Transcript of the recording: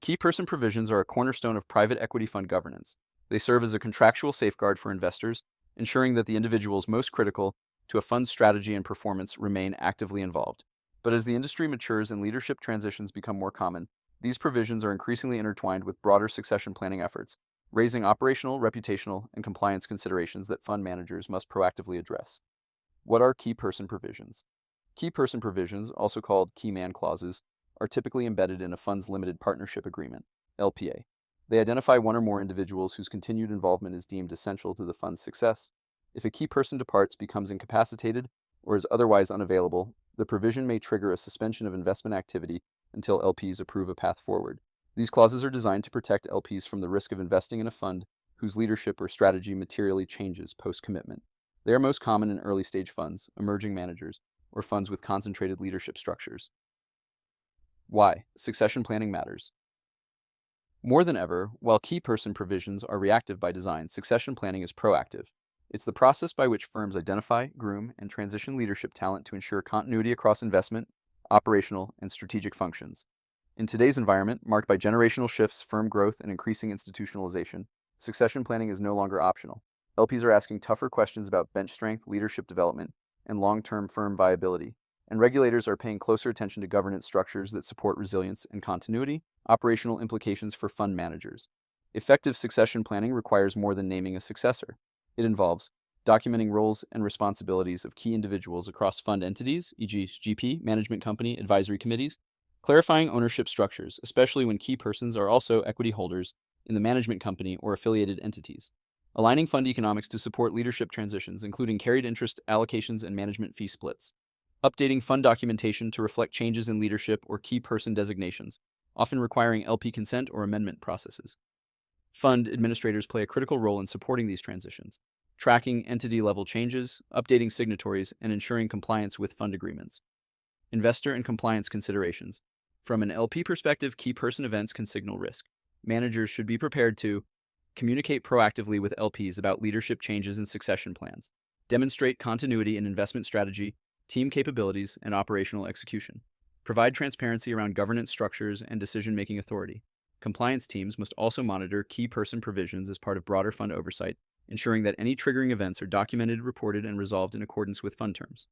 Key person provisions are a cornerstone of private equity fund governance. They serve as a contractual safeguard for investors, ensuring that the individuals most critical to a fund's strategy and performance remain actively involved. But as the industry matures and leadership transitions become more common, these provisions are increasingly intertwined with broader succession planning efforts, raising operational, reputational, and compliance considerations that fund managers must proactively address. What are key person provisions? Key person provisions, also called key man clauses, are typically embedded in a fund's limited partnership agreement, LPA. They identify one or more individuals whose continued involvement is deemed essential to the fund's success. If a key person departs, becomes incapacitated, or is otherwise unavailable, the provision may trigger a suspension of investment activity until LPs approve a path forward. These clauses are designed to protect LPs from the risk of investing in a fund whose leadership or strategy materially changes post-commitment. They are most common in early-stage funds, emerging managers, or funds with concentrated leadership structures. Why? Succession planning matters. More than ever, while key person provisions are reactive by design, succession planning is proactive. It's the process by which firms identify, groom, and transition leadership talent to ensure continuity across investment, operational, and strategic functions. In today's environment, marked by generational shifts, firm growth, and increasing institutionalization, succession planning is no longer optional. LPs are asking tougher questions about bench strength, leadership development, and long-term firm viability, and regulators are paying closer attention to governance structures that support resilience and continuity. Operational implications for fund managers. Effective succession planning requires more than naming a successor. It involves documenting roles and responsibilities of key individuals across fund entities, e.g., GP, management company, advisory committees, clarifying ownership structures, especially when key persons are also equity holders in the management company or affiliated entities, aligning fund economics to support leadership transitions, including carried interest allocations and management fee splits, updating fund documentation to reflect changes in leadership or key person designations, often requiring LP consent or amendment processes. Fund administrators play a critical role in supporting these transitions, tracking entity-level changes, updating signatories, and ensuring compliance with fund agreements. Investor and compliance considerations. From an LP perspective, key person events can signal risk. Managers should be prepared to communicate proactively with LPs about leadership changes and succession plans, demonstrate continuity in investment strategy, team capabilities, and operational execution. Provide transparency around governance structures and decision-making authority. Compliance teams must also monitor key person provisions as part of broader fund oversight, ensuring that any triggering events are documented, reported, and resolved in accordance with fund terms.